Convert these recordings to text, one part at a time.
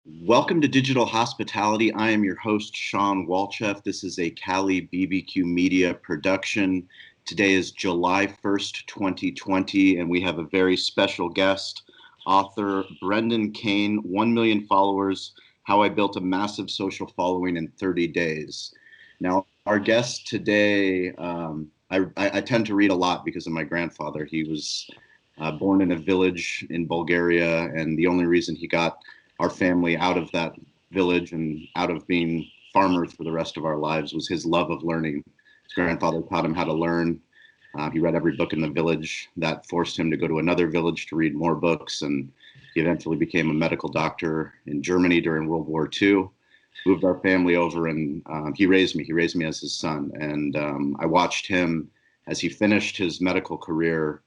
Welcome to Digital Hospitality. I am your host, Shawn Walchef. This is a Cali BBQ Media production. Today is July 1st, 2020, and we have a very special guest, author Brendan Kane, 1 million followers, How I Built a Massive Social Following in 30 Days. Now, our guest today, I tend to read a lot because of my grandfather. He was born in a village in Bulgaria, and the only reason he got our family out of that village and out of being farmers for the rest of our lives was his love of learning. His grandfather taught him how to learn. He read every book in the village. That forced him to go to another village to read more books, and he eventually became a medical doctor in Germany during World War II. Moved our family over, and he raised me. He raised me as his son, and I watched him as he finished his medical career.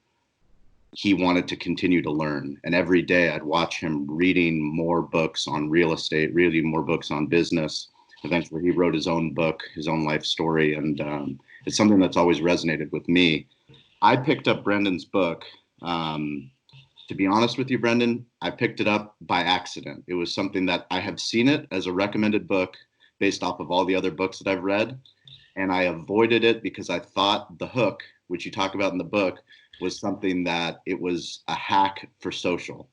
He wanted to continue to learn. And every day I'd watch him reading more books on real estate, reading more books on business. Eventually he wrote his own book, his own life story. And it's something that's always resonated with me. I picked up Brendan's book. To be honest with you, Brendan, I picked it up by accident. It was something that I have seen it as a recommended book based off of all the other books that I've read. And I avoided it because I thought the hook, which you talk about in the book, was something that it was a hack for social.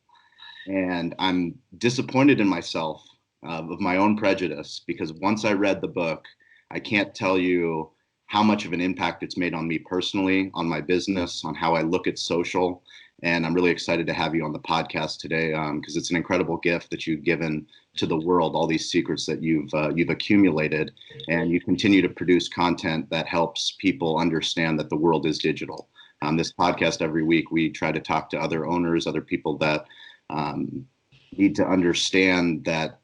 And I'm disappointed in myself of my own prejudice, because once I read the book, I can't tell you how much of an impact it's made on me personally, on my business, on how I look at social. And I'm really excited to have you on the podcast today because it's an incredible gift that you've given to the world, all these secrets that you've accumulated, and you continue to produce content that helps people understand that the world is digital. This podcast every week, we try to talk to other owners, other people that need to understand that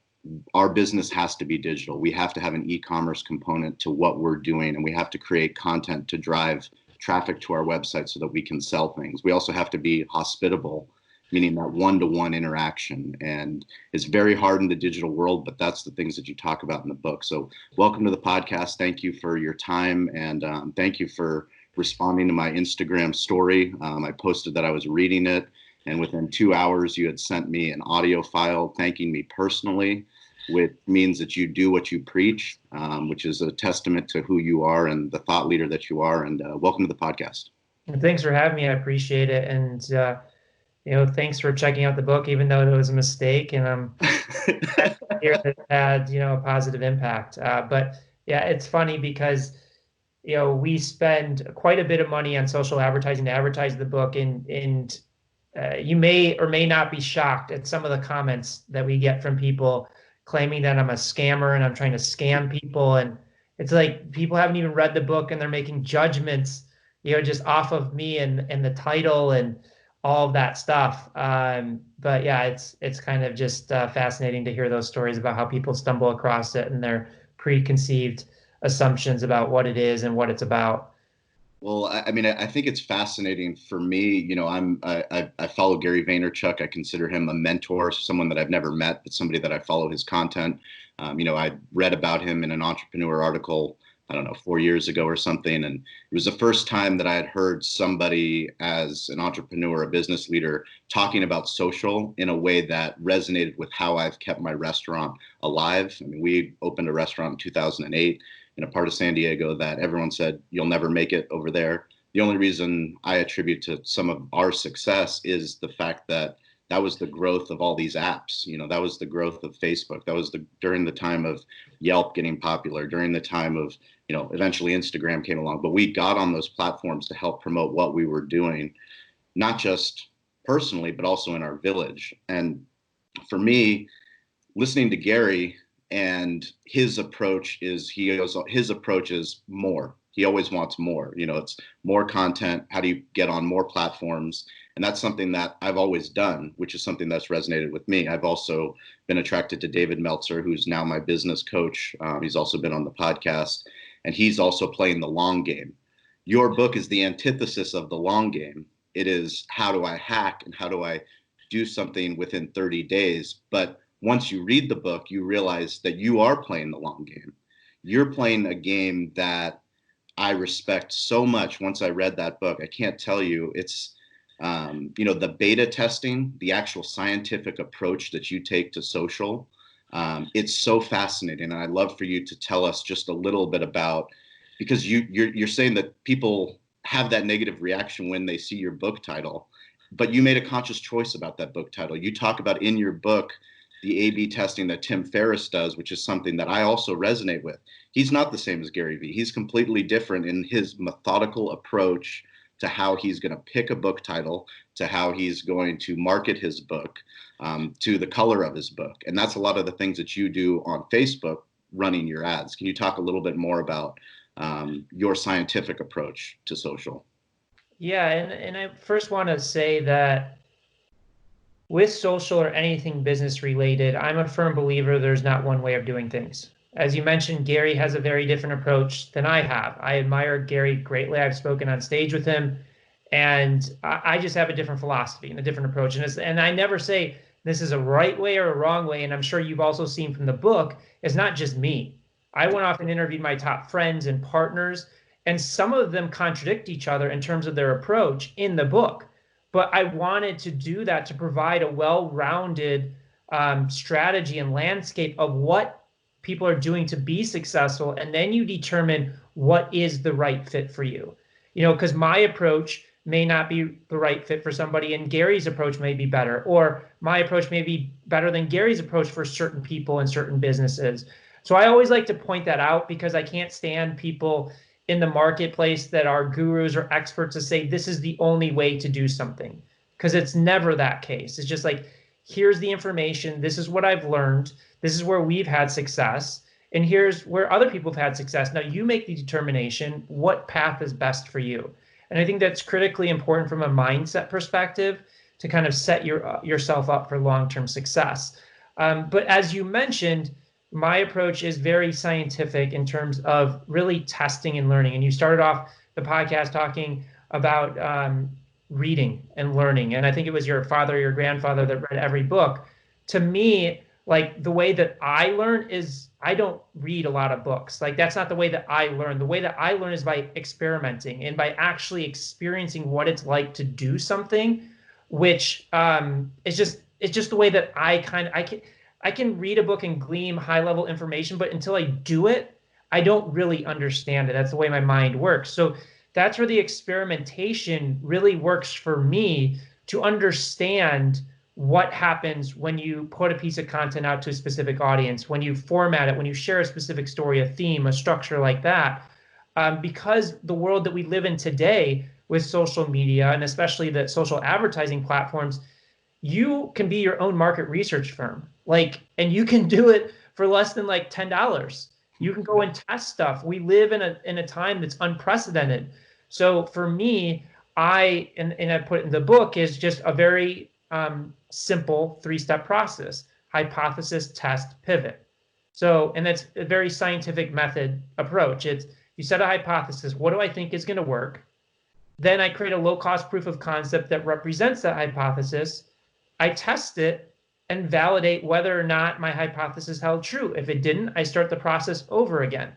our business has to be digital. We have to have an e-commerce component to what we're doing, and we have to create content to drive traffic to our website so that we can sell things. We also have to be hospitable, meaning that one-to-one interaction. And it's very hard in the digital world, but that's the things that you talk about in the book. So welcome to the podcast. Thank you for your time, and thank you for responding to my Instagram story. I posted that I was reading it, and within 2 hours you had sent me an audio file thanking me personally, which means that you do what you preach, which is a testament to who you are and the thought leader that you are. And welcome to the podcast. Thanks for having me. I appreciate it. And, thanks for checking out the book, even though it was a mistake. And I'm here that it had, a positive impact. But yeah, it's funny because we spend quite a bit of money on social advertising to advertise the book, and you may or may not be shocked at some of the comments that we get from people claiming that I'm a scammer and I'm trying to scam people. And it's like people haven't even read the book and they're making judgments, just off of me and the title and all of that stuff. But yeah, it's kind of just fascinating to hear those stories about how people stumble across it and their preconceived assumptions about what it is and what it's about. Well, I mean, I think it's fascinating for me. I follow Gary Vaynerchuk. I consider him a mentor, someone that I've never met, but somebody that I follow his content. I read about him in an entrepreneur article, I don't know, 4 years ago or something. And it was the first time that I had heard somebody as an entrepreneur, a business leader, talking about social in a way that resonated with how I've kept my restaurant alive. I mean, we opened a restaurant in 2008. In a part of San Diego that everyone said, you'll never make it over there. The only reason I attribute to some of our success is the fact that that was the growth of all these apps. That was the growth of Facebook. That was during the time of Yelp getting popular, during the time of, eventually Instagram came along. But we got on those platforms to help promote what we were doing, not just personally, but also in our village. And for me, listening to Gary, and his approach is more. He always wants more. It's more content. How do you get on more platforms? And that's something that I've always done, which is something that's resonated with me. I've also been attracted to David Meltzer, who's now my business coach. He's also been on the podcast, and he's also playing the long game. Your book is the antithesis of the long game. It is, how do I hack and how do I do something within 30 days? But once you read the book, you realize that you are playing the long game. You're playing a game that I respect so much. Once I read that book, I can't tell you, it's, the beta testing, the actual scientific approach that you take to social It's so fascinating, and I'd love for you to tell us just a little bit about, because you're saying that people have that negative reaction when they see your book title, but you made a conscious choice about that book title. You talk about in your book the A/B testing that Tim Ferriss does, which is something that I also resonate with. He's not the same as Gary Vee. He's completely different in his methodical approach to how he's going to pick a book title, to how he's going to market his book, to the color of his book. And that's a lot of the things that you do on Facebook running your ads. Can you talk a little bit more about your scientific approach to social? Yeah, and I first want to say that with social or anything business related, I'm a firm believer there's not one way of doing things. As you mentioned, Gary has a very different approach than I have. I admire Gary greatly. I've spoken on stage with him, and I just have a different philosophy and a different approach. And I never say this is a right way or a wrong way. And I'm sure you've also seen from the book, it's not just me. I went off and interviewed my top friends and partners, and some of them contradict each other in terms of their approach in the book. But I wanted to do that to provide a well-rounded strategy and landscape of what people are doing to be successful, and then you determine what is the right fit for you. You know, because my approach may not be the right fit for somebody, and Gary's approach may be better, or my approach may be better than Gary's approach for certain people and certain businesses. So I always like to point that out because I can't stand people in the marketplace that are gurus or experts to say this is the only way to do something, because it's never that case. It's just like, here's the information, this is what I've learned, this is where we've had success, and here's where other people have had success. Now you make the determination what path is best for you. And I think that's critically important from a mindset perspective to kind of set yourself up for long-term success. But as you mentioned, my approach is very scientific in terms of really testing and learning. And you started off the podcast talking about reading and learning. And I think it was your father or your grandfather that read every book. To me, like the way that I learn is I don't read a lot of books. Like that's not the way that I learn. The way that I learn is by experimenting and by actually experiencing what it's like to do something, which it's just the way that I can read a book and glean high level information, but until I do it, I don't really understand it. That's the way my mind works. So that's where the experimentation really works for me to understand what happens when you put a piece of content out to a specific audience, when you format it, when you share a specific story, a theme, a structure like that. Because the world that we live in today with social media and especially the social advertising platforms, you can be your own market research firm. Like, and you can do it for less than like $10. You can go and test stuff. We live in a time that's unprecedented. So for me, and I put it in the book, is just a very simple 3-step process: hypothesis, test, pivot. So, and that's a very scientific method approach. It's you set a hypothesis. What do I think is going to work? Then I create a low-cost proof of concept that represents that hypothesis. I test it and validate whether or not my hypothesis held true. If it didn't, I start the process over again.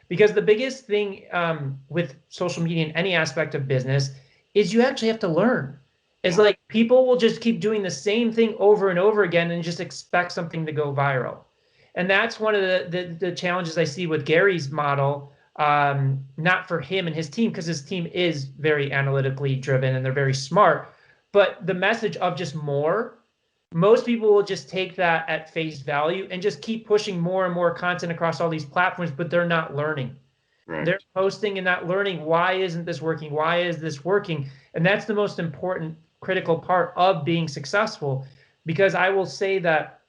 Because the biggest thing with social media in any aspect of business is you actually have to learn. It's like people will just keep doing the same thing over and over again and just expect something to go viral. And that's one of the challenges I see with Gary's model, not for him and his team, because his team is very analytically driven and they're very smart. But the message of just more, most people will just take that at face value and just keep pushing more and more content across all these platforms, but they're not learning. Right. They're posting and not learning, why isn't this working? Why is this working? And that's the most important critical part of being successful, because I will say that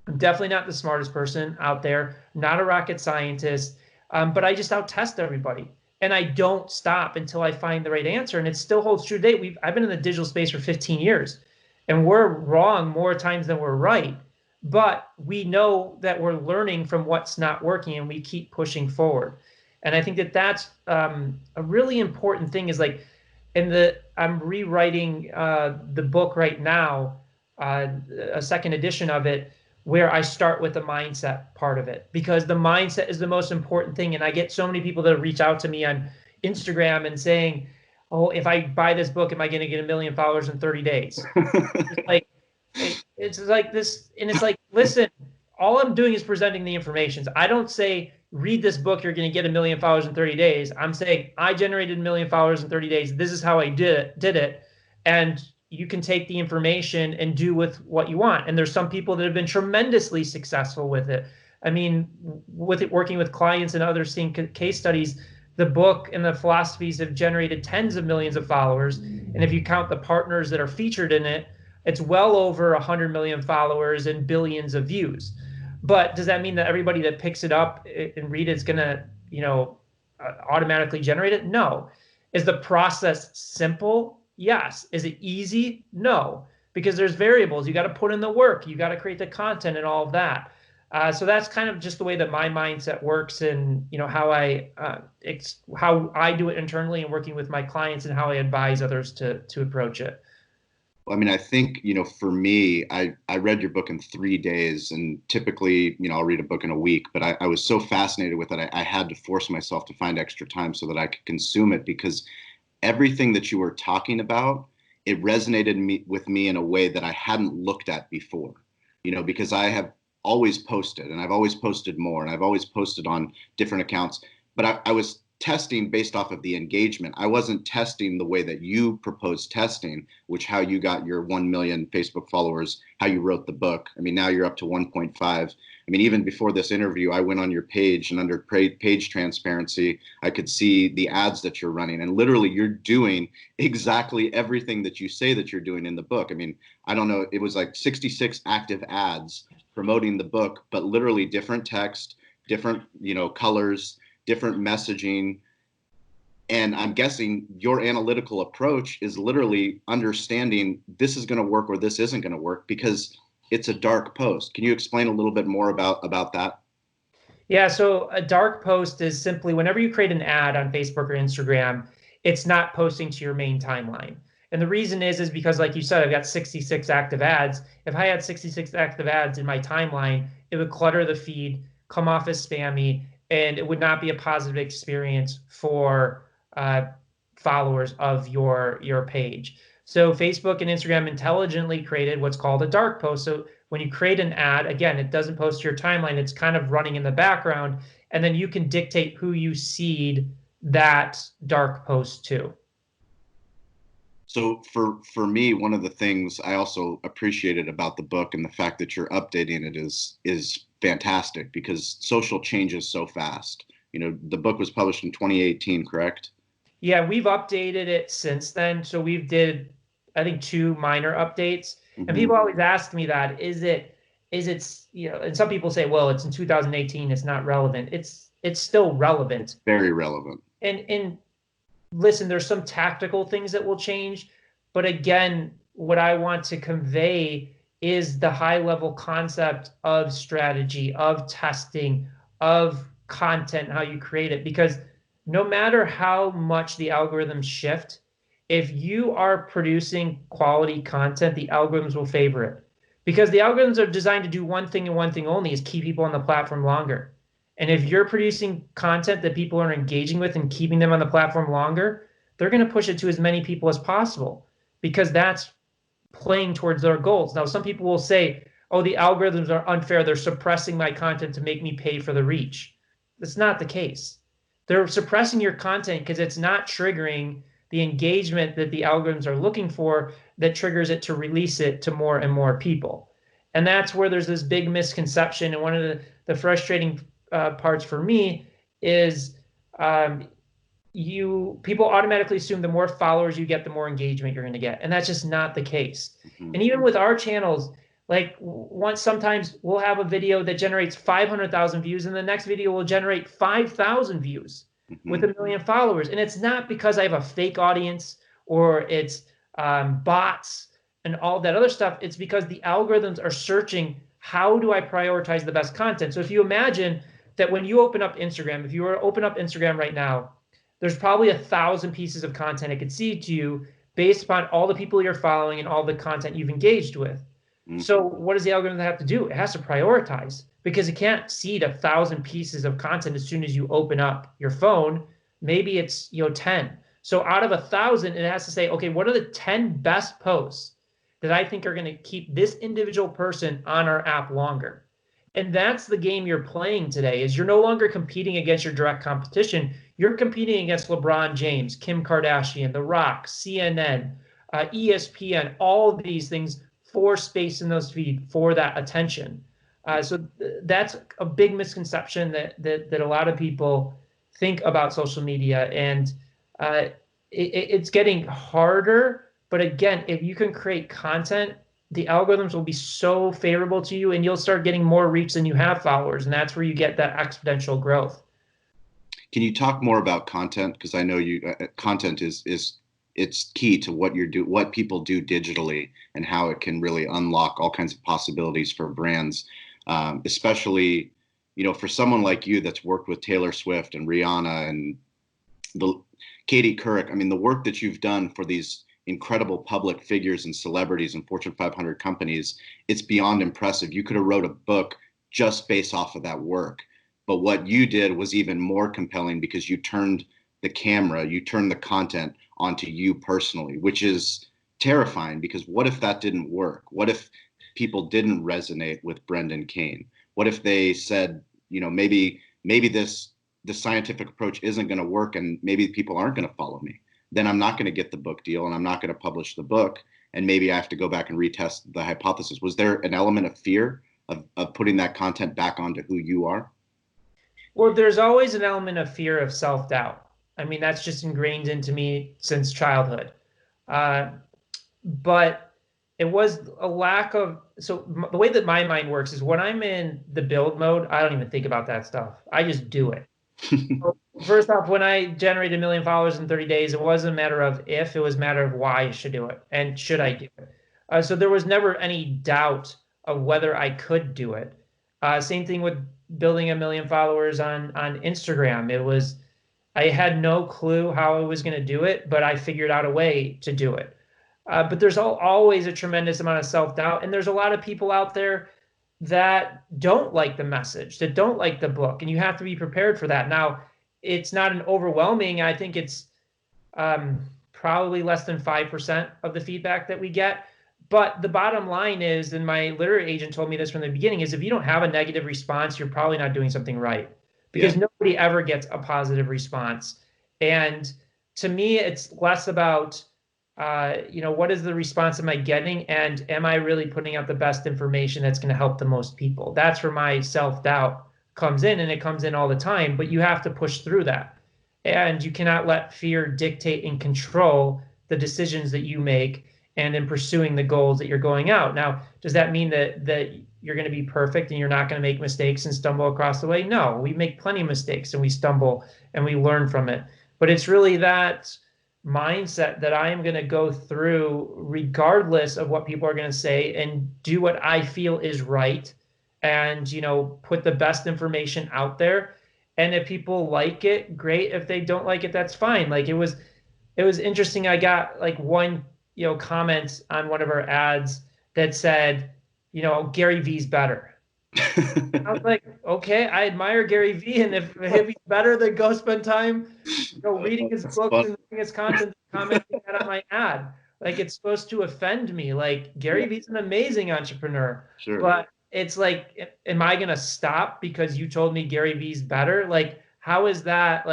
I'm definitely not the smartest person out there, not a rocket scientist, but I just out-test everybody. And I don't stop until I find the right answer. And it still holds true today. I've been in the digital space for 15 years, and we're wrong more times than we're right. But we know that we're learning from what's not working, and we keep pushing forward. And I think that that's a really important thing. Is like, I'm rewriting the book right now, a second edition of it, where I start with the mindset part of it, because the mindset is the most important thing. And I get so many people that reach out to me on Instagram and saying, oh, if I buy this book, am I going to get 1 million followers in 30 days? It's like this. And it's like, listen, all I'm doing is presenting the information. I don't say, read this book, you're going to get 1 million followers in 30 days. I'm saying, I generated 1 million followers in 30 days. This is how I did it. And you can take the information and do with what you want. And there's some people that have been tremendously successful with it. I mean, with it, working with clients and others, seeing case studies, the book and the philosophies have generated tens of millions of followers. And if you count the partners that are featured in it, it's well over 100 million followers and billions of views. But does that mean that everybody that picks it up and read it's going to, automatically generate it? No. Is the process simple? Yes. Is it easy? No. Because there's variables. You got to put in the work. You got to create the content and all of that. So that's kind of just the way that my mindset works, and how I do it internally and working with my clients, and how I advise others to approach it. I mean, I think, for me, I read your book in 3 days, and typically, I'll read a book in a week, but I was so fascinated with it. I had to force myself to find extra time so that I could consume it, because everything that you were talking about, it resonated with me in a way that I hadn't looked at before, because I have always posted, and I've always posted more, and I've always posted on different accounts, but I was testing based off of the engagement. I wasn't testing the way that you proposed testing, which how you got your 1 million Facebook followers, how you wrote the book. I mean, now you're up to 1.5. I mean, even before this interview, I went on your page, and under page transparency, I could see the ads that you're running. And literally, you're doing exactly everything that you say that you're doing in the book. I mean, I don't know, it was like 66 active ads promoting the book, but literally different text, different, colors, different messaging. And I'm guessing your analytical approach is literally understanding this is going to work or this isn't going to work because it's a dark post. Can you explain a little bit more about that? Yeah, so a dark post is simply whenever you create an ad on Facebook or Instagram, it's not posting to your main timeline. And the reason is because, like you said, I've got 66 active ads. If I had 66 active ads in my timeline, it would clutter the feed, come off as spammy, and it would not be a positive experience for followers of your page. So Facebook and Instagram intelligently created what's called a dark post. So when you create an ad, again, it doesn't post to your timeline. It's kind of running in the background, and then you can dictate who you seed that dark post to. So for me, one of the things I also appreciated about the book and the fact that you're updating it is fantastic, because social changes so fast. The book was published in 2018, correct? Yeah, we've updated it since then. So we've did, I think, 2 minor updates. Mm-hmm. And people always ask me that, is it, and some people say, well, it's in 2018, it's not relevant. It's still relevant. It's very relevant. And listen, there's some tactical things that will change, but again, what I want to convey is the high level concept of strategy, of testing, of content, how you create it. Because no matter how much the algorithms shift, if you are producing quality content, the algorithms will favor it. Because the algorithms are designed to do one thing and one thing only, is keep people on the platform longer. And if you're producing content that people are engaging with and keeping them on the platform longer, they're going to push it to as many people as possible, because that's playing towards their goals. Now, some people will say, oh, the algorithms are unfair. They're suppressing my content to make me pay for the reach. That's not the case. They're suppressing your content because it's not triggering the engagement that the algorithms are looking for, that triggers it to release it to more and more people. And that's where there's this big misconception. And one of the frustrating parts for me is people automatically assume the more followers you get, the more engagement you're going to get. And that's just not the case. Mm-hmm. And even with our channels, like sometimes we'll have a video that generates 500,000 views, and the next video will generate 5,000 views with 1 million followers. And it's not because I have a fake audience or it's bots and all that other stuff. It's because the algorithms are searching, how do I prioritize the best content? So if you imagine that when you open up Instagram, if you were to open up Instagram right now, there's probably 1,000 pieces of content it could seed to you based upon all the people you're following and all the content you've engaged with. Mm-hmm. So what does the algorithm have to do? It has to prioritize, because it can't seed 1,000 pieces of content as soon as you open up your phone. Maybe it's 10. So out of 1,000, it has to say, okay, what are the 10 best posts that I think are going to keep this individual person on our app longer? And that's the game you're playing today, is you're no longer competing against your direct competition. You're competing against LeBron James, Kim Kardashian, The Rock, CNN, ESPN, all of these things for space in those feed for that attention. That's a big misconception that a lot of people think about social media, and it's getting harder. But again, if you can create content, the algorithms will be so favorable to you, and you'll start getting more reach than you have followers, and that's where you get that exponential growth. Can you talk more about content? Because I know content is it's key to what people do digitally, and how it can really unlock all kinds of possibilities for brands, especially for someone like you that's worked with Taylor Swift and Rihanna and Katie Couric. I mean, the work that you've done for these incredible public figures and celebrities and Fortune 500 companies, it's beyond impressive. You could have wrote a book just based off of that work. But what you did was even more compelling, because you turned the content onto you personally, which is terrifying, because what if that didn't work? What if people didn't resonate with Brendan Kane? What if they said, maybe the scientific approach isn't going to work, and maybe people aren't going to follow me? Then I'm not going to get the book deal, and I'm not going to publish the book. And maybe I have to go back and retest the hypothesis. Was there an element of fear of putting that content back onto who you are? Well, there's always an element of fear of self-doubt. I mean, that's just ingrained into me since childhood. But it was a lack of, so the way that my mind works is when I'm in the build mode, I don't even think about that stuff. I just do it. First off, when I generated 1 million followers in 30 days, it wasn't a matter of if, it was a matter of why I should do it and should I do it. So there was never any doubt of whether I could do it. Same thing with building 1 million followers on Instagram. I had no clue how I was going to do it, but I figured out a way to do it. But there's always a tremendous amount of self-doubt, and there's a lot of people out there that don't like the message, that don't like the book, and you have to be prepared for that. Now, it's not an overwhelming, I think it's probably less than 5% of the feedback that we get. But the bottom line is, and my literary agent told me this from the beginning, is if you don't have a negative response, you're probably not doing something right, because nobody ever gets a positive response. And to me, it's less about what is the response am I getting, and am I really putting out the best information that's going to help the most people? That's where my self-doubt comes in, and it comes in all the time, but you have to push through that. And you cannot let fear dictate and control the decisions that you make and in pursuing the goals that you're going out. Now, does that mean that you're going to be perfect and you're not going to make mistakes and stumble across the way? No, we make plenty of mistakes and we stumble and we learn from it. But it's really that mindset that I am going to go through regardless of what people are going to say, and do what I feel is right, and put the best information out there. And if people like it, great. If they don't like it, that's fine. Like it was interesting. I got like one comment on one of our ads that said, Gary V's better. I was like, okay, I admire Gary V, and if he's better, then go spend time, reading his books and reading his content, commenting that on my ad. Like, it's supposed to offend me. Like, Gary V's an amazing entrepreneur, but it's like, am I gonna stop because you told me Gary V's better? Like, how is that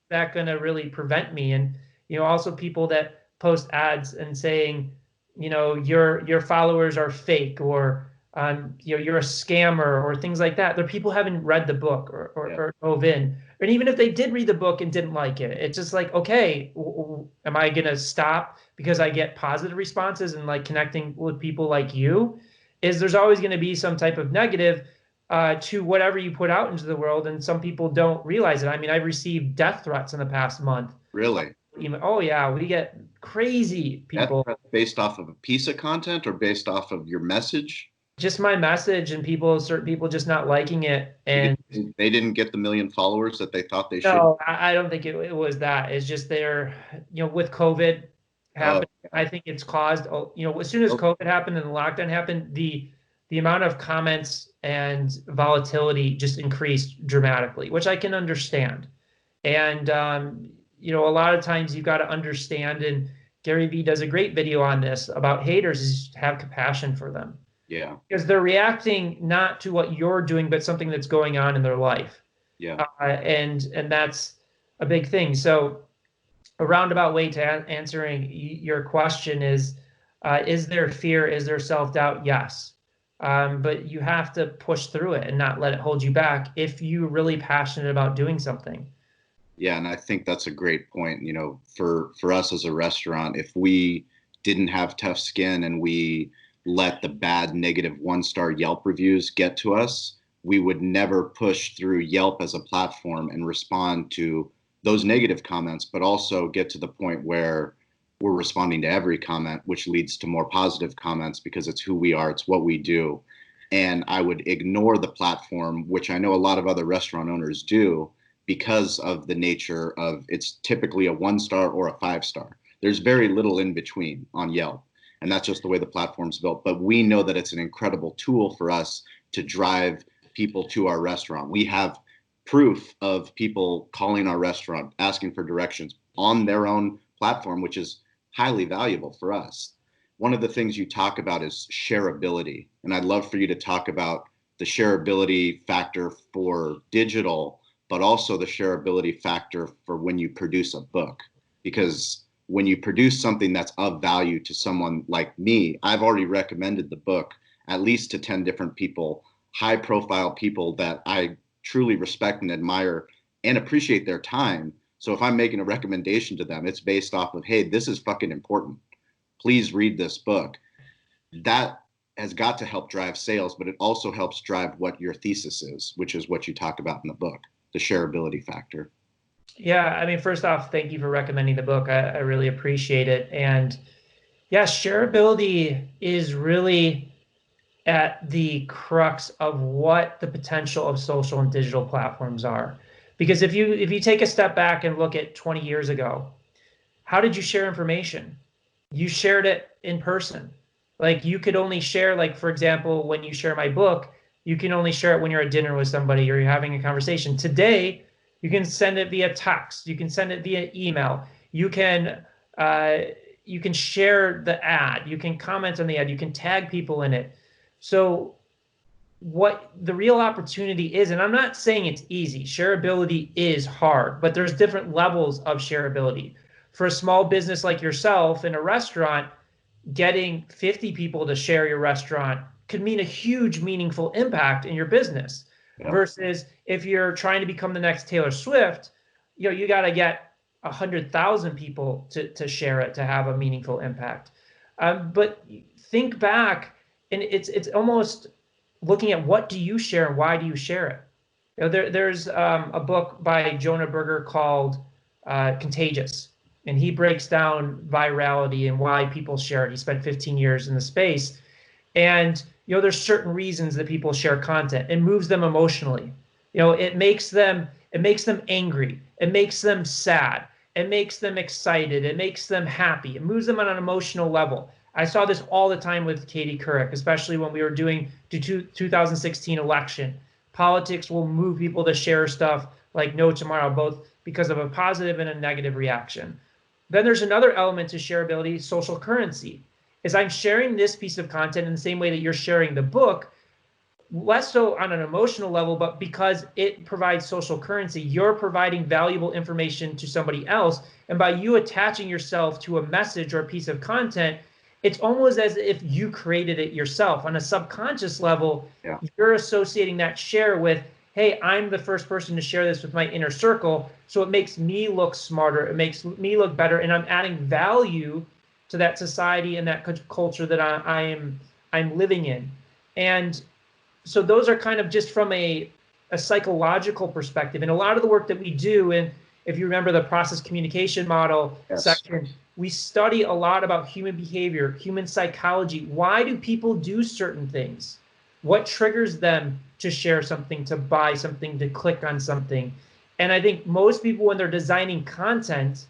that gonna really prevent me? And also people that post ads and saying, your followers are fake, or you're a scammer, or things like that. There are people who haven't read the book or dove in. And even if they did read the book and didn't like it, it's just like, okay, am I going to stop because I get positive responses and like connecting with people like you? There's always going to be some type of negative to whatever you put out into the world. And some people don't realize it. I mean, I've received death threats in the past month. Really? Oh yeah, we get crazy people. Based off of a piece of content or based off of your message? Just my message, and certain people just not liking it, and they didn't get the 1 million followers that they thought they should. No, I don't think it was that. It's just they're, with COVID happening, I think it's caused, as soon as COVID happened and the lockdown happened, the amount of comments and volatility just increased dramatically, which I can understand. And a lot of times you've got to understand, and Gary Vee does a great video on this about haters, is have compassion for them. Yeah. because they're reacting not to what you're doing, but something that's going on in their life. Yeah. And that's a big thing. So a roundabout way to answering your question is there fear? Is there self-doubt? Yes. But you have to push through it and not let it hold you back if you're really passionate about doing something. Yeah, and I think that's a great point. You know, for us as a restaurant, if we didn't have tough skin and we let the bad negative 1-star Yelp reviews get to us, we would never push through Yelp as a platform and respond to those negative comments, but also get to the point where we're responding to every comment, which leads to more positive comments because it's who we are, it's what we do. And I would ignore the platform, which I know a lot of other restaurant owners do, because of the nature of it's typically a 1-star or a 5-star. There's very little in between on Yelp. And that's just the way the platform's built. But we know that it's an incredible tool for us to drive people to our restaurant. We have proof of people calling our restaurant, asking for directions on their own platform, which is highly valuable for us. One of the things you talk about is shareability. And I'd love for you to talk about the shareability factor for digital, but also the shareability factor for when you produce a book. Because when you produce something that's of value to someone like me, I've already recommended the book at least to 10 different people, high profile people that I truly respect and admire and appreciate their time. So if I'm making a recommendation to them, it's based off of, hey, this is fucking important. Please read this book. That has got to help drive sales, but it also helps drive what your thesis is, which is what you talk about in the book, the shareability factor. Yeah, I mean, first off, thank you for recommending the book. I really appreciate it. And yeah, shareability is really at the crux of what the potential of social and digital platforms are. Because if you take a step back and look at 20 years ago, how did you share information? You shared it in person. Like you could only share, like for example, when you share my book, you can only share it when you're at dinner with somebody or you're having a conversation. Today, you can send it via text. You can send it via email. Uh, you can share the ad. You can comment on the ad. You can tag people in it. So what the real opportunity is, and I'm not saying it's easy. Shareability is hard, but there's different levels of shareability. For a small business like yourself in a restaurant, getting 50 people to share your restaurant could mean a huge, meaningful impact in your business. Yeah. Versus if you're trying to become the next Taylor Swift, you got to get 100,000 people to share it to have a meaningful impact. But think back, and it's almost looking at what do you share and why do you share it. There's a book by Jonah Berger called Contagious, and he breaks down virality and why people share it. He spent 15 years in the space, and there's certain reasons that people share content. It moves them emotionally. It makes them angry. It makes them sad. It makes them excited. It makes them happy. It moves them on an emotional level. I saw this all the time with Katie Couric, especially when we were doing the 2016 election. Politics will move people to share stuff like no tomorrow, both because of a positive and a negative reaction. Then there's another element to shareability, social currency. Is I'm sharing this piece of content in the same way that you're sharing the book, less so on an emotional level, but because it provides social currency, you're providing valuable information to somebody else. And by you attaching yourself to a message or a piece of content, it's almost as if you created it yourself. On a subconscious level, Yeah. You're associating that share with, hey, I'm the first person to share this with my inner circle. So it makes me look smarter. It makes me look better. And I'm adding value to that society and that culture that I'm living in. And so those are kind of just from a psychological perspective. And a lot of the work that we do, and if you remember the process communication model section, we study a lot about human behavior, human psychology. Why do people do certain things? What triggers them to share something, to buy something, to click on something? And I think most people, when they're designing content,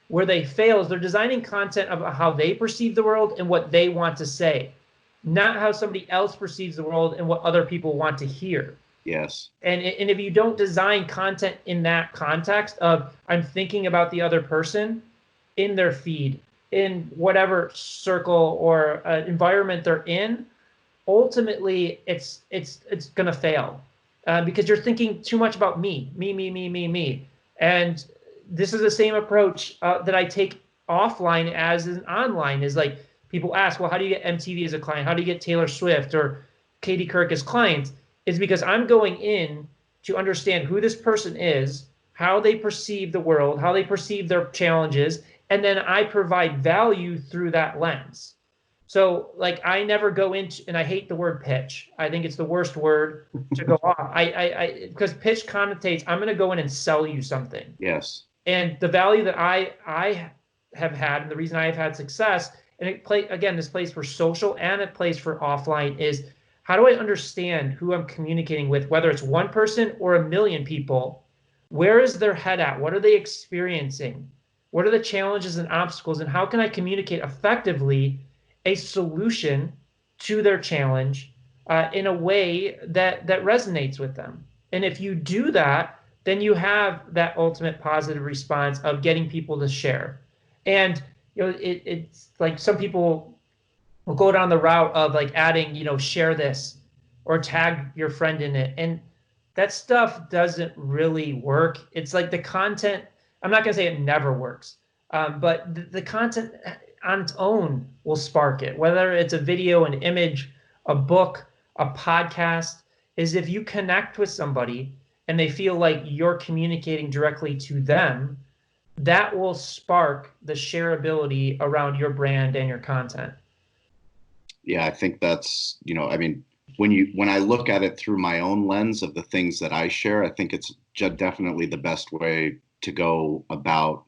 where they fail is they're designing content about how they perceive the world and what they want to say, not how somebody else perceives the world and what other people want to hear. Yes. And if you don't design content in that context of I'm thinking about the other person in their feed, in whatever circle or environment they're in, ultimately it's going to fail because you're thinking too much about me. And this is the same approach that I take offline as an online. Is like people ask, well, how do you get MTV as a client? How do you get Taylor Swift or Katie Couric as clients? Is because I'm going in to understand who this person is, how they perceive the world, how they perceive their challenges, and then I provide value through that lens. So like I never go into, and I hate the word pitch. I think it's the worst word to go off. Because pitch connotates I'm going to go in and sell you something. Yes. And the value that I have had, and the reason I have had success, and it play again, this plays for social and it plays for offline, is how do I understand who I'm communicating with, whether it's one person or a million people? Where is their head at? What are they experiencing? What are the challenges and obstacles? And how can I communicate effectively a solution to their challenge in a way that resonates with them? And if you do that, then you have that ultimate positive response of getting people to share. And it's like some people will go down the route of like adding, share this or tag your friend in it. And that stuff doesn't really work. It's like the content, I'm not going to say it never works, but the content on its own will spark it, whether it's a video, an image, a book, a podcast, is if you connect with somebody and they feel like you're communicating directly to them, that will spark the shareability around your brand and your content. Yeah, I think that's, I mean, when I look at it through my own lens of the things that I share, I think it's definitely the best way to go about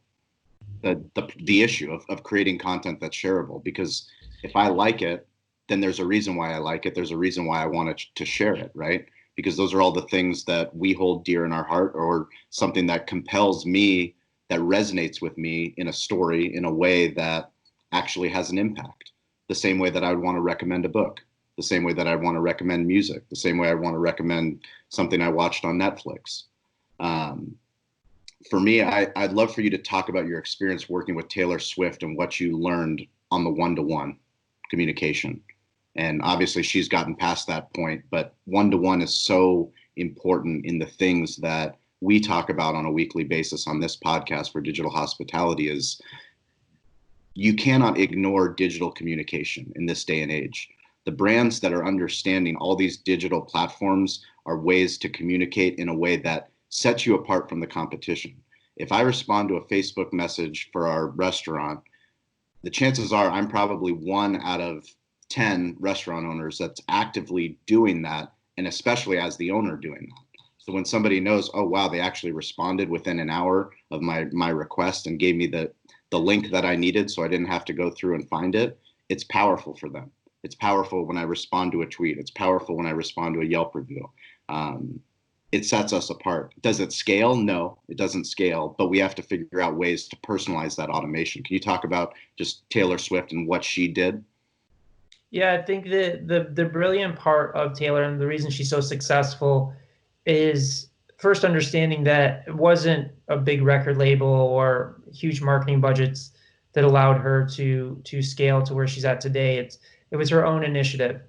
the issue of creating content that's shareable. Because if I like it, then there's a reason why I like it. There's a reason why I want to share it, right? Because those are all the things that we hold dear in our heart, or something that compels me, that resonates with me in a story in a way that actually has an impact. The same way that I would want to recommend a book, the same way that I want to recommend music, the same way I want to recommend something I watched on Netflix. For me, I'd love for you to talk about your experience working with Taylor Swift and what you learned on the one-to-one communication. And obviously she's gotten past that point, but one-to-one is so important in the things that we talk about on a weekly basis on this podcast for Digital Hospitality. Is you cannot ignore digital communication in this day and age. The brands that are understanding all these digital platforms are ways to communicate in a way that sets you apart from the competition. If I respond to a Facebook message for our restaurant, the chances are I'm probably 1 out of 10 restaurant owners that's actively doing that, and especially as the owner doing that. So when somebody knows, oh, wow, they actually responded within an hour of my request and gave me the link that I needed so I didn't have to go through and find it, it's powerful for them. It's powerful when I respond to a tweet. It's powerful when I respond to a Yelp review. It sets us apart. Does it scale? No, it doesn't scale, but we have to figure out ways to personalize that automation. Can you talk about just Taylor Swift and what she did? Yeah, I think the brilliant part of Taylor and the reason she's so successful is first understanding that it wasn't a big record label or huge marketing budgets that allowed her to scale to where she's at today. It was her own initiative.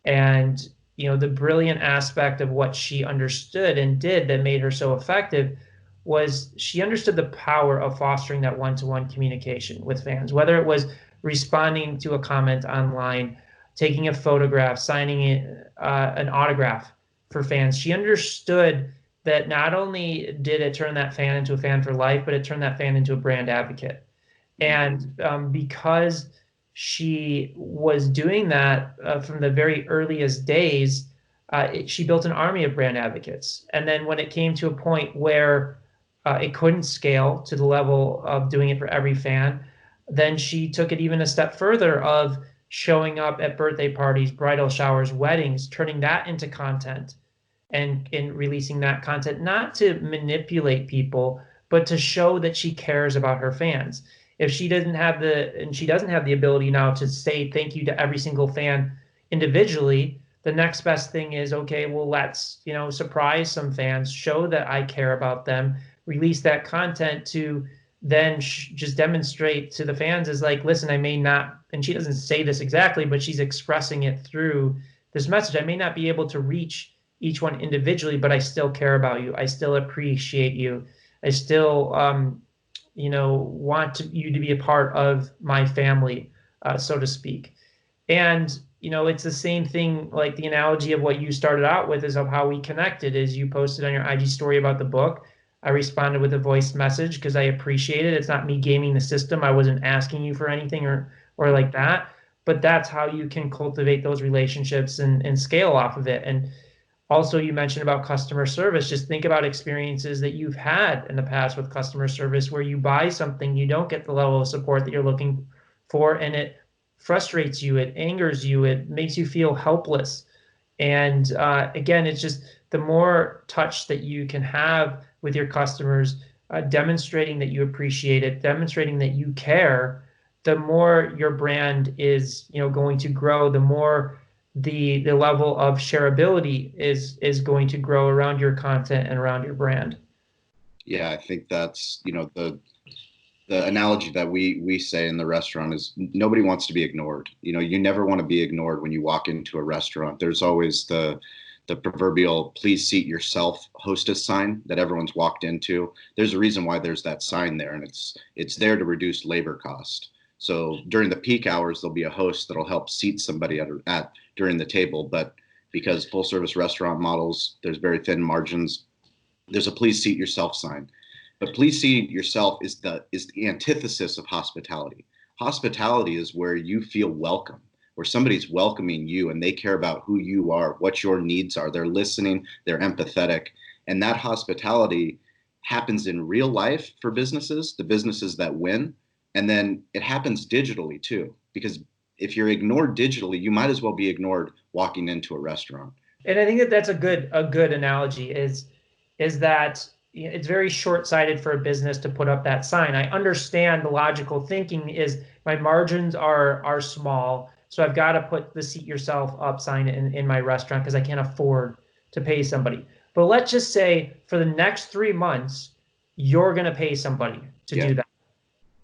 And the brilliant aspect of what she understood and did that made her so effective was she understood the power of fostering that one-to-one communication with fans, whether it was responding to a comment online, taking a photograph, signing an autograph for fans. She understood that not only did it turn that fan into a fan for life, but it turned that fan into a brand advocate. And because she was doing that from the very earliest days, she built an army of brand advocates. And then when it came to a point where it couldn't scale to the level of doing it for every fan, then she took it even a step further of showing up at birthday parties, bridal showers, weddings, turning that into content and releasing that content, not to manipulate people, but to show that she cares about her fans. If she doesn't have the ability now to say thank you to every single fan individually, the next best thing is, okay, well, let's, surprise some fans, show that I care about them, release that content to then just demonstrate to the fans is like, listen, I may not, and she doesn't say this exactly, but she's expressing it through this message. I may not be able to reach each one individually, but I still care about you. I still appreciate you. I still, want you to be a part of my family, so to speak. And, it's the same thing, like the analogy of what you started out with is of how we connected is you posted on your IG story about the book. I responded with a voice message because I appreciate it. It's not me gaming the system. I wasn't asking you for anything or like that, but that's how you can cultivate those relationships and scale off of it. And also, you mentioned about customer service. Just think about experiences that you've had in the past with customer service where you buy something, you don't get the level of support that you're looking for, and it frustrates you, it angers you, it makes you feel helpless. And again, it's just the more touch that you can have with your customers, demonstrating that you appreciate it, demonstrating that you care, the more your brand is, going to grow, the more the level of shareability is going to grow around your content and around your brand. Yeah, I think that's, the analogy that we say in the restaurant is nobody wants to be ignored. You never want to be ignored when you walk into a restaurant. There's always the proverbial "please seat yourself" hostess sign that everyone's walked into. There's a reason why there's that sign there, and it's there to reduce labor cost. So during the peak hours, there'll be a host that'll help seat somebody at during the table. But because full service restaurant models, there's very thin margins, there's a "please seat yourself" sign. But "please seat yourself" is the antithesis of hospitality. Hospitality is where you feel welcome, where somebody's welcoming you and they care about who you are, what your needs are. They're listening, they're empathetic. And that hospitality happens in real life for businesses, the businesses that win. And then it happens digitally too, because if you're ignored digitally, you might as well be ignored walking into a restaurant. And I think that that's a good analogy is that it's very short-sighted for a business to put up that sign. I understand the logical thinking is my margins are small, so I've got to put the seat yourself up sign in my restaurant because I can't afford to pay somebody. But let's just say for the next 3 months, you're going to pay somebody to do that.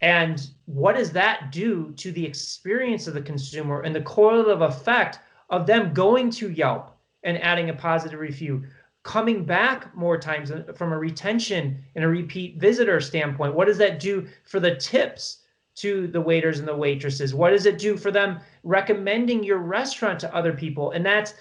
And what does that do to the experience of the consumer and the correlative effect of them going to Yelp and adding a positive review, coming back more times from a retention and a repeat visitor standpoint? What does that do for the tips to the waiters and the waitresses? What does it do for them recommending your restaurant to other people? And that's,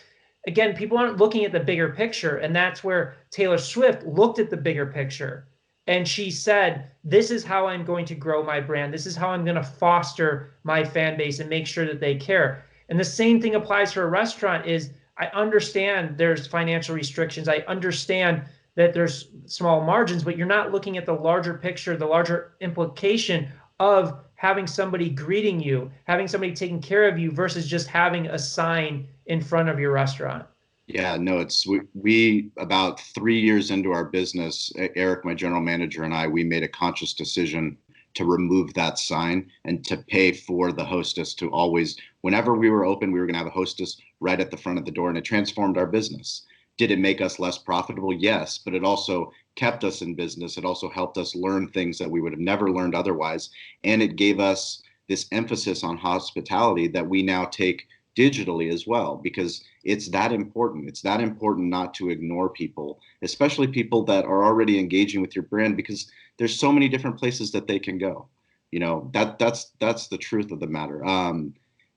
again, people aren't looking at the bigger picture. And that's where Taylor Swift looked at the bigger picture. And she said, this is how I'm going to grow my brand. This is how I'm going to foster my fan base and make sure that they care. And the same thing applies for a restaurant is I understand there's financial restrictions. I understand that there's small margins, but you're not looking at the larger picture, the larger implication of having somebody greeting you, having somebody taking care of you versus just having a sign in front of your restaurant. Yeah, no, we about 3 years into our business, Eric, my general manager, and we made a conscious decision to remove that sign and to pay for the hostess to always, whenever we were open, we were going to have a hostess right at the front of the door, and it transformed our business. Did it make us less profitable? Yes, but it also kept us in business. It also helped us learn things that we would have never learned otherwise. And it gave us this emphasis on hospitality that we now take digitally as well, because it's that important. It's that important not to ignore people, especially people that are already engaging with your brand, because there's so many different places that they can go. That's the truth of the matter.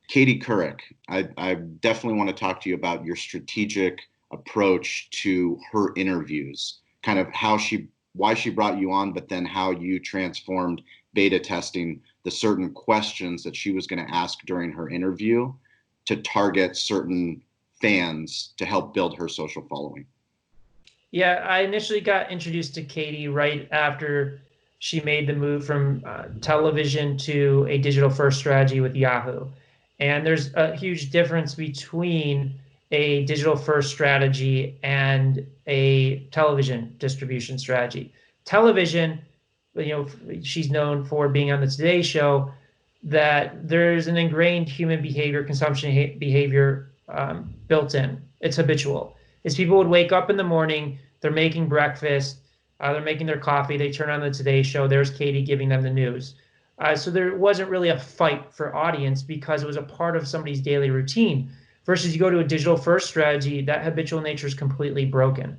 Katie Couric, I definitely want to talk to you about your strategic approach to her interviews, kind of why she brought you on, but then how you transformed beta testing the certain questions that she was going to ask during her interview to target certain fans to help build her social following. Yeah, I initially got introduced to Katie right after she made the move from television to a digital first strategy with Yahoo. And there's a huge difference between a digital first strategy and a television distribution strategy. Television, she's known for being on the Today Show, that there's an ingrained human behavior, consumption behavior built in. It's habitual. Is people would wake up in the morning, they're making breakfast, they're making their coffee, they turn on the Today Show, there's Katie giving them the news. So there wasn't really a fight for audience because it was a part of somebody's daily routine. versus you go to a digital first strategy, that habitual nature is completely broken,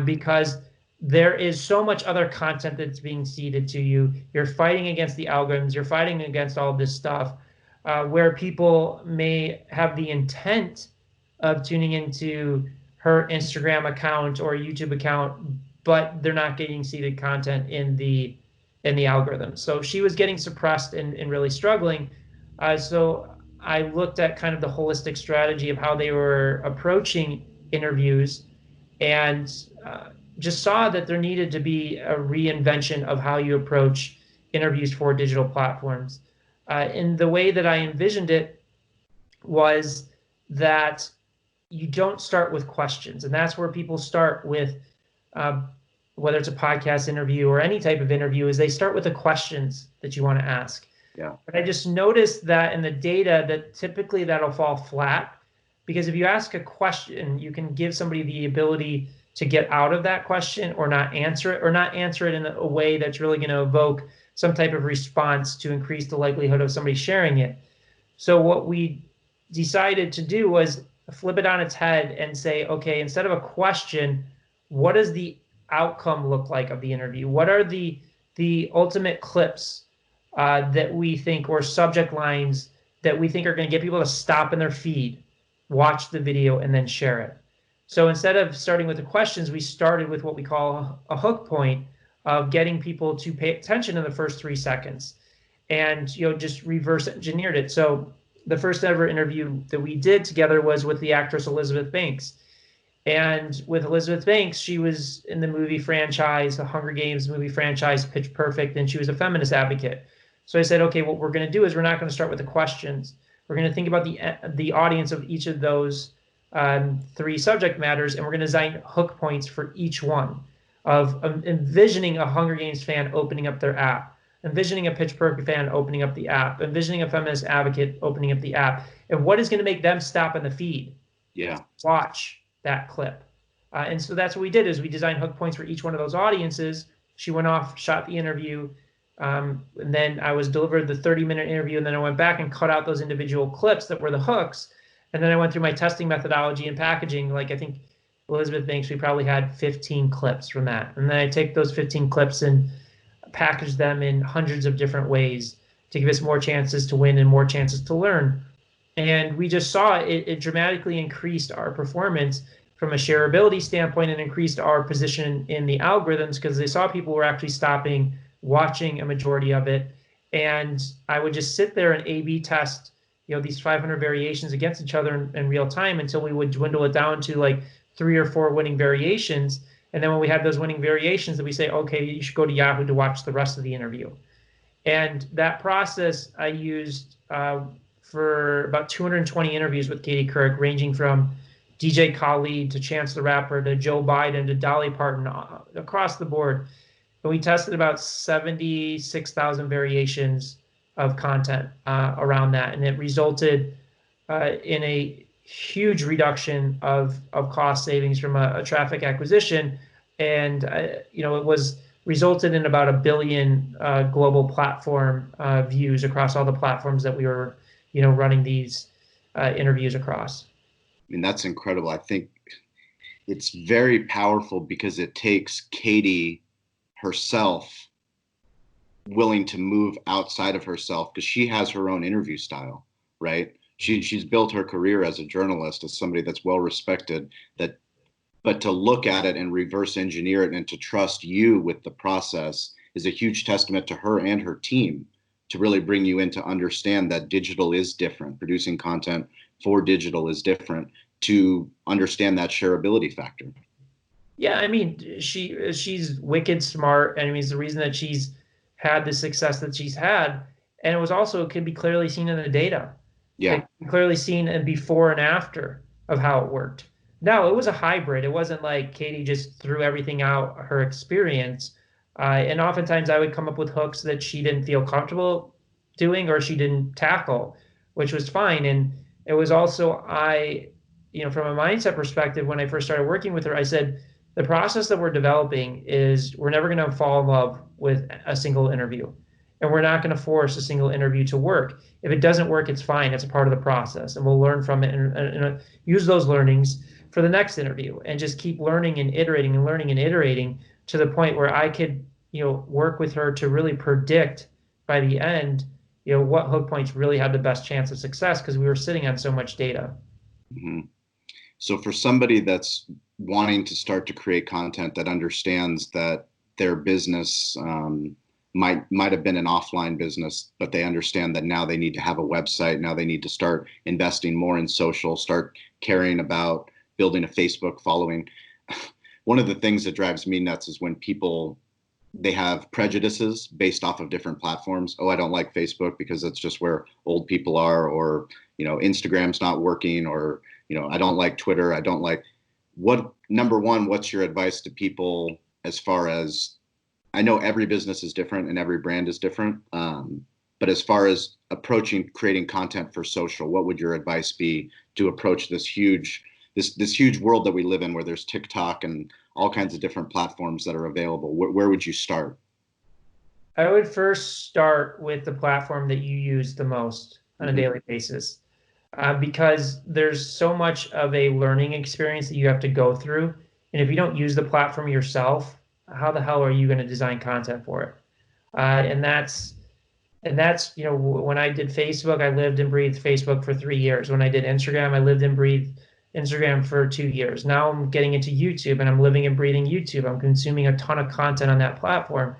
because there is so much other content that's being seeded to you. You're fighting against the algorithms. You're fighting against all this stuff, where people may have the intent of tuning into her Instagram account or YouTube account, but they're not getting seeded content in the algorithm. So she was getting suppressed and really struggling. So I looked at kind of the holistic strategy of how they were approaching interviews, and just saw that there needed to be a reinvention of how you approach interviews for digital platforms. And the way that I envisioned it was that you don't start with questions. And that's where people start with, whether it's a podcast interview or any type of interview, is they start with the questions that you want to ask. Yeah. But I just noticed that in the data that typically that'll fall flat, because if you ask a question, you can give somebody the ability to get out of that question or not answer it, or not answer it in a way that's really going to evoke some type of response to increase the likelihood of somebody sharing it. So what we decided to do was flip it on its head and say, okay, instead of a question, what does the outcome look like of the interview? What are the ultimate clips that we think, or subject lines that we think are going to get people to stop in their feed, watch the video, and then share it? So instead of starting with the questions, we started with what we call a hook point of getting people to pay attention in the first 3 seconds, and just reverse engineered it. So the first ever interview that we did together was with the actress Elizabeth Banks. And with Elizabeth Banks, she was in the movie franchise, the Hunger Games movie franchise, Pitch Perfect, and she was a feminist advocate. So I said, okay, what we're going to do is we're not going to start with the questions. We're going to think about the audience of each of those 3 subject matters, and we're going to design hook points for each one, of envisioning a Hunger Games fan opening up their app, envisioning a Pitch Perfect fan opening up the app, envisioning a feminist advocate opening up the app, and what is going to make them stop in the feed, watch that clip. And so that's what we did, is we designed hook points for each one of those audiences. She went off, shot the interview, and then I was delivered the 30-minute interview, and then I went back and cut out those individual clips that were the hooks. And then I went through my testing methodology and packaging. Like, I think Elizabeth Banks, we probably had 15 clips from that. And then I take those 15 clips and package them in hundreds of different ways to give us more chances to win and more chances to learn. And we just saw it dramatically increased our performance from a shareability standpoint, and increased our position in the algorithms, because they saw people were actually stopping, watching a majority of it. And I would just sit there and A/B test these 500 variations against each other in real time, until we would dwindle it down to like 3 or 4 winning variations. And then when we had those winning variations, that we say, okay, you should go to Yahoo to watch the rest of the interview. And that process I used for about 220 interviews with Katie Couric, ranging from DJ Khaled to Chance the Rapper to Joe Biden to Dolly Parton, across the board. And we tested about 76,000 variations of content around that. And it resulted in a huge reduction of cost savings from a traffic acquisition. And, it was resulted in about 1 billion global platform views across all the platforms that we were, running these interviews across. I mean, that's incredible. I think it's very powerful, because it takes Katie herself willing to move outside of herself, because she has her own interview style, right? She's built her career as a journalist, as somebody that's well respected, but to look at it and reverse engineer it and to trust you with the process is a huge testament to her and her team, to really bring you in to understand that digital is different. Producing content for digital is different, to understand that shareability factor. Yeah, I mean, she's wicked smart. And I mean, it's the reason that she's had the success that she's had. And it was also, it can be clearly seen in the data. Yeah. It can be clearly seen in before and after of how it worked. No, it was a hybrid. It wasn't like Katie just threw everything out her experience. And oftentimes I would come up with hooks that she didn't feel comfortable doing, or she didn't tackle, which was fine. And it was also, from a mindset perspective, when I first started working with her, I said, the process that we're developing is, we're never going to fall in love with a single interview. and we're not going to force a single interview to work. If it doesn't work, it's fine. It's a part of the process, and we'll learn from it and use those learnings for the next interview, and just keep learning and iterating and learning and iterating to the point where I could, work with her to really predict by the end, what hook points really had the best chance of success because we were sitting on so much data. Mm-hmm. So for somebody that's wanting to start to create content that understands that their business might have been an offline business, but they understand that now they need to have a website. Now they need to start investing more in social, start caring about building a Facebook following. One of the things that drives me nuts is when people, they have prejudices based off of different platforms. Oh, I don't like Facebook because that's just where old people are, or, Instagram's not working, or, I don't like Twitter. I don't like number one, what's your advice to people as far as, I know every business is different and every brand is different. But as far as approaching creating content for social, what would your advice be to approach this huge world that we live in, where there's TikTok and all kinds of different platforms that are available? Where would you start? I would first start with the platform that you use the most on a daily basis, because there's so much of a learning experience that you have to go through. And if you don't use the platform yourself, how the hell are you going to design content for it? And that's when I did Facebook, I lived and breathed Facebook for 3 years. When I did Instagram, I lived and breathed Instagram for 2 years. Now I'm getting into YouTube, and I'm living and breathing YouTube. I'm consuming a ton of content on that platform.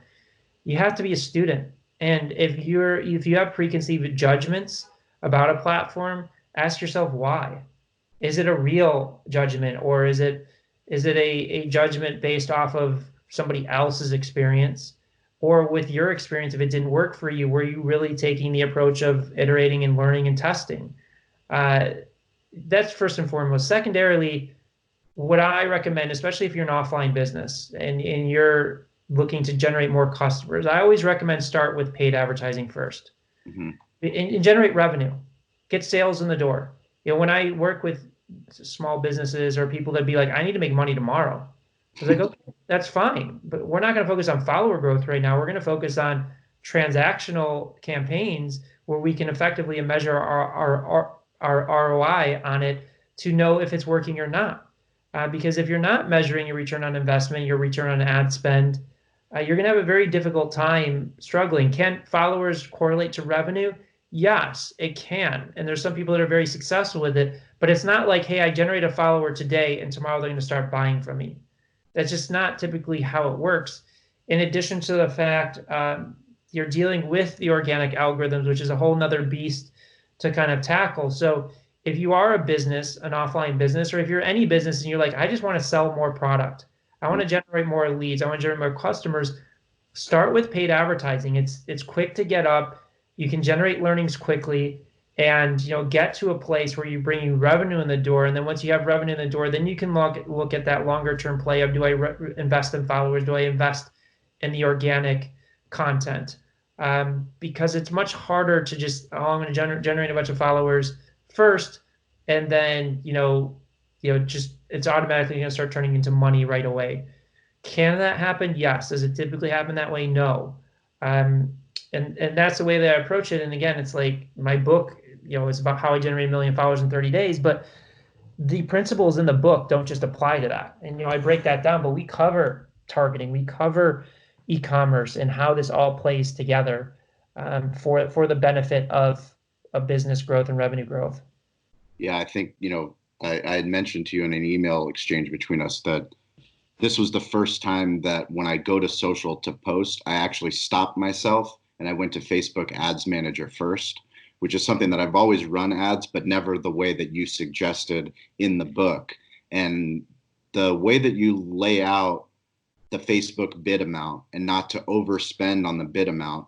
You have to be a student. And if you have preconceived judgments about a platform, ask yourself why. Is it a real judgment, or is it a judgment based off of somebody else's experience? Or with your experience, if it didn't work for you, were you really taking the approach of iterating and learning and testing? That's first and foremost. Secondarily, what I recommend, especially if you're an offline business and you're looking to generate more customers, I always recommend start with paid advertising first. Mm-hmm. And generate revenue, get sales in the door. When I work with small businesses or people that be like, I need to make money tomorrow, I was like, okay, that's fine, but we're not going to focus on follower growth right now. We're going to focus on transactional campaigns where we can effectively measure our ROI on it to know if it's working or not. Because if you're not measuring your return on investment, your return on ad spend, you're going to have a very difficult time struggling. Can followers correlate to revenue? Yes, it can. And there's some people that are very successful with it, but it's not like, hey, I generate a follower today and tomorrow they're going to start buying from me. That's just not typically how it works. In addition to the fact, you're dealing with the organic algorithms, which is a whole nother beast to kind of tackle. So if you are a business, an offline business, or if you're any business and you're like, I just want to sell more product, I want to generate more leads, I want to generate more customers, start with paid advertising. It's quick to get up. You can generate learnings quickly, and get to a place where you bring revenue in the door. And then once you have revenue in the door, then you can look at that longer term play of, do I invest in followers? Do I invest in the organic content? Because it's much harder to just, I'm going to generate a bunch of followers first, and then just it's automatically going to start turning into money right away. Can that happen? Yes. Does it typically happen that way? No. And that's the way that I approach it. And again, it's like my book, it's about how I generate 1 million followers in 30 days, but the principles in the book don't just apply to that. And I break that down, but we cover targeting, we cover e-commerce, and how this all plays together for the benefit of business growth and revenue growth. Yeah, I think, I had mentioned to you in an email exchange between us that this was the first time that when I go to social to post, I actually stopped myself and I went to Facebook Ads Manager first, which is something that I've always run ads, but never the way that you suggested in the book. And the way that you lay out the Facebook bid amount and not to overspend on the bid amount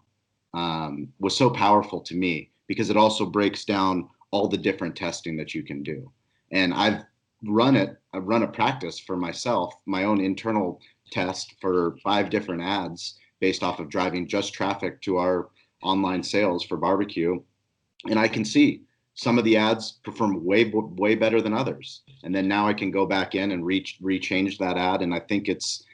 was so powerful to me, because it also breaks down all the different testing that you can do. And I've run a practice for myself, my own internal test for 5 different ads based off of driving just traffic to our online sales for barbecue. And I can see some of the ads perform way better than others. And then now I can go back in and rechange that ad. And I think it's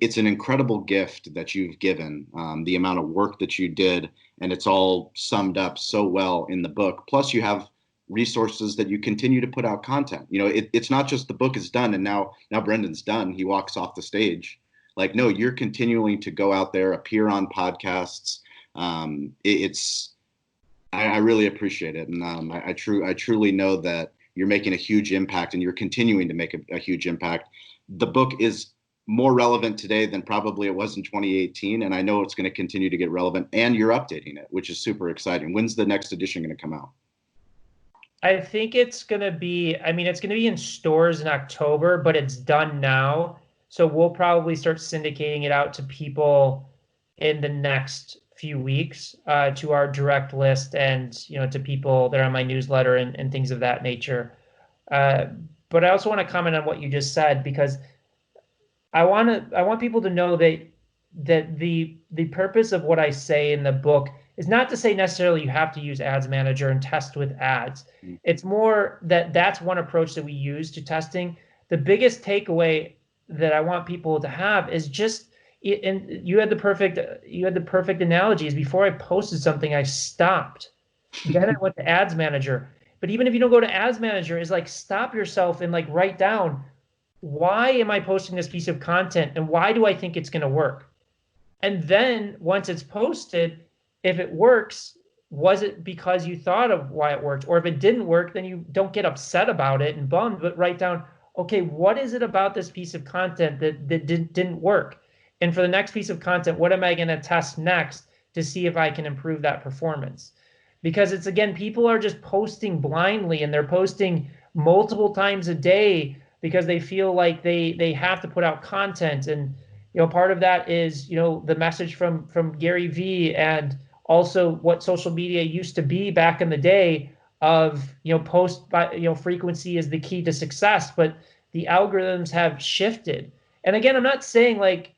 it's an incredible gift that you've given, the amount of work that you did, and it's all summed up so well in the book. Plus, you have resources that you continue to put out content. It's not just the book is done and now Brendan's done. He walks off the stage. Like, no, you're continuing to go out there, appear on podcasts. I really appreciate it, and I truly know that you're making a huge impact, and you're continuing to make a huge impact. The book is more relevant today than probably it was in 2018, and I know it's going to continue to get relevant, and you're updating it, which is super exciting. When's the next edition going to come out? I think it's going to be, it's going to be in stores in October, but it's done now. So we'll probably start syndicating it out to people in the next few weeks, to our direct list and, to people that are on my newsletter and things of that nature. But I also want to comment on what you just said, because I want people to know that the purpose of what I say in the book is not to say necessarily you have to use Ads Manager and test with ads. It's more that that's one approach that we use to testing. The biggest takeaway that I want people to have is just, and you had the perfect analogies. Before I posted something, I stopped. Then I went to Ads Manager. But even if you don't go to Ads Manager, is like, stop yourself and like write down, why am I posting this piece of content and why do I think it's going to work? And then once it's posted, if it works, was it because you thought of why it worked? Or if it didn't work, then you don't get upset about it and bummed, but write down, okay, what is it about this piece of content that didn't work? And for the next piece of content, what am I going to test next to see if I can improve that performance? Because it's, again, people are just posting blindly, and they're posting multiple times a day because they feel like they have to put out content. And, part of that is, the message from Gary Vee, and also what social media used to be back in the day of, post by, frequency is the key to success, but the algorithms have shifted. And again, I'm not saying like,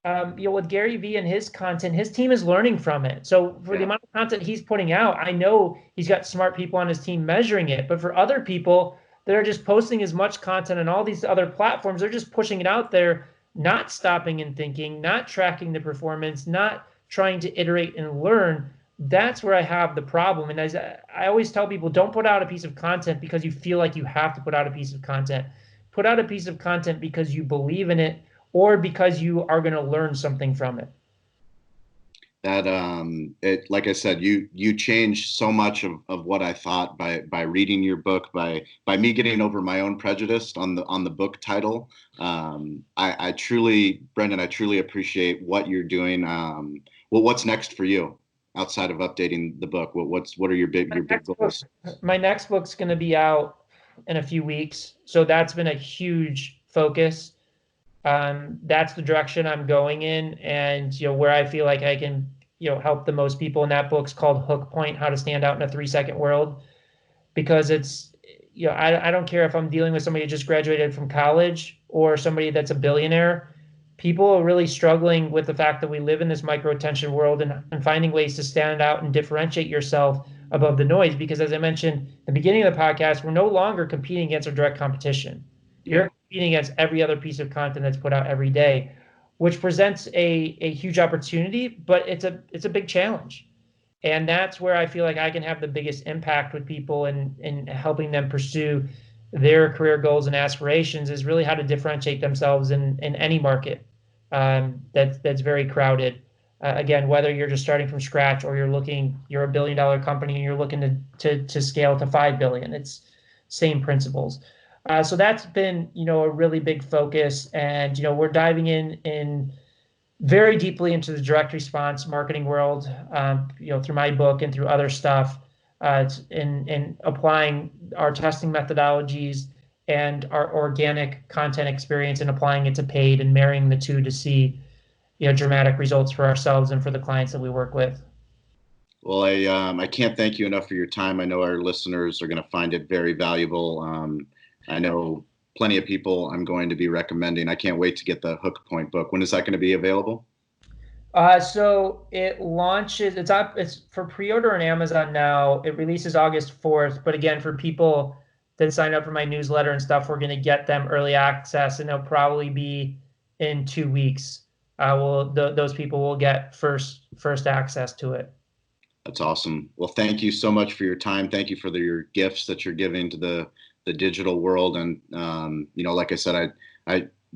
with Gary Vee and his content, his team is learning from it. So for the amount of content he's putting out, I know he's got smart people on his team measuring it. But for other people that are just posting as much content on all these other platforms, they're just pushing it out there, not stopping and thinking, not tracking the performance, not trying to iterate and learn. That's where I have the problem. And as I always tell people, don't put out a piece of content because you feel like you have to put out a piece of content. Put out a piece of content because you believe in it, or because you are going to learn something from it. That like I said, you changed so much of what I thought by reading your book, by me getting over my own prejudice on the book title. I truly, Brendan, I truly appreciate what you're doing. What's next for you outside of updating the book? What are your big goals? My next book's going to be out in a few weeks, so that's been a huge focus. That's the direction I'm going in, and where I feel like I can help the most people. And that book's called Hook Point: How to Stand Out in a 3-Second World, because it's I don't care if I'm dealing with somebody who just graduated from college or somebody that's a billionaire. People are really struggling with the fact that we live in this micro attention world, and finding ways to stand out and differentiate yourself above the noise. Because as I mentioned at the beginning of the podcast, we're no longer competing against our direct competition. You're competing against every other piece of content that's put out every day, which presents a huge opportunity, but it's a big challenge. And that's where I feel like I can have the biggest impact with people in helping them pursue their career goals and aspirations, is really how to differentiate themselves in any market that's very crowded. Again, whether you're just starting from scratch or you're a $1 billion company and you're looking to scale to 5 billion, it's same principles. So that's been, a really big focus, and, we're diving in very deeply into the direct response marketing world, through my book and through other stuff, in applying our testing methodologies and our organic content experience and applying it to paid, and marrying the two to see, dramatic results for ourselves and for the clients that we work with. Well, I can't thank you enough for your time. I know our listeners are going to find it very valuable. I know plenty of people I'm going to be recommending. I can't wait to get the Hook Point book. When is that going to be available? So it launches, it's for pre-order on Amazon now. It releases August 4th. But again, for people that sign up for my newsletter and stuff, we're going to get them early access, and they'll probably be in 2 weeks, those people will get first access to it. That's awesome. Well, thank you so much for your time. Thank you for your gifts that you're giving to the digital world. And like I said,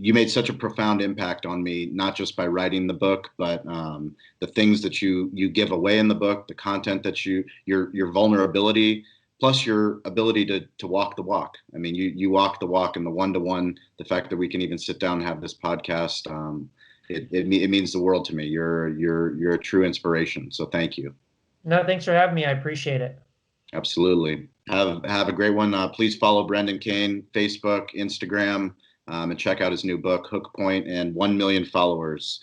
you made such a profound impact on me, not just by writing the book, but the things that you give away in the book, the content that your vulnerability, plus your ability to walk the walk. I mean, you walk the walk, and the one-to-one, the fact that we can even sit down and have this podcast, it means the world to me. You're a true inspiration. So thank you. No, thanks for having me. I appreciate it. Absolutely. Have a great one. Please follow Brendan Kane, Facebook, Instagram, and check out his new book, Hook Point, and 1 million followers.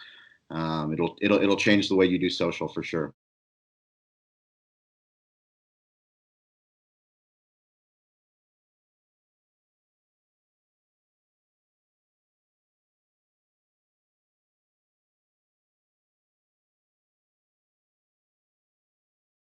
It'll change the way you do social for sure.